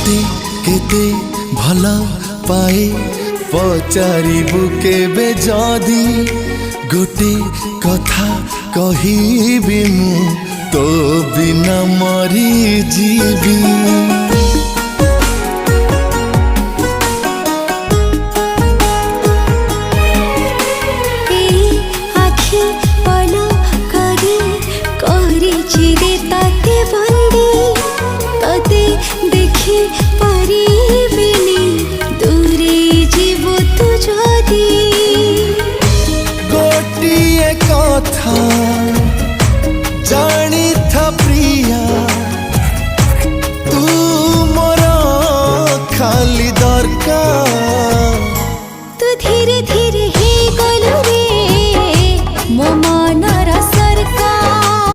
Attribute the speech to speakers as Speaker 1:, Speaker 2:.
Speaker 1: तोते केते भल पाए पचारिबु केबे जदी गोटे कथा कहिबी मु तो बिना मरी जीवी। कथा जानी था प्रिया तू मोर खाली दरकार।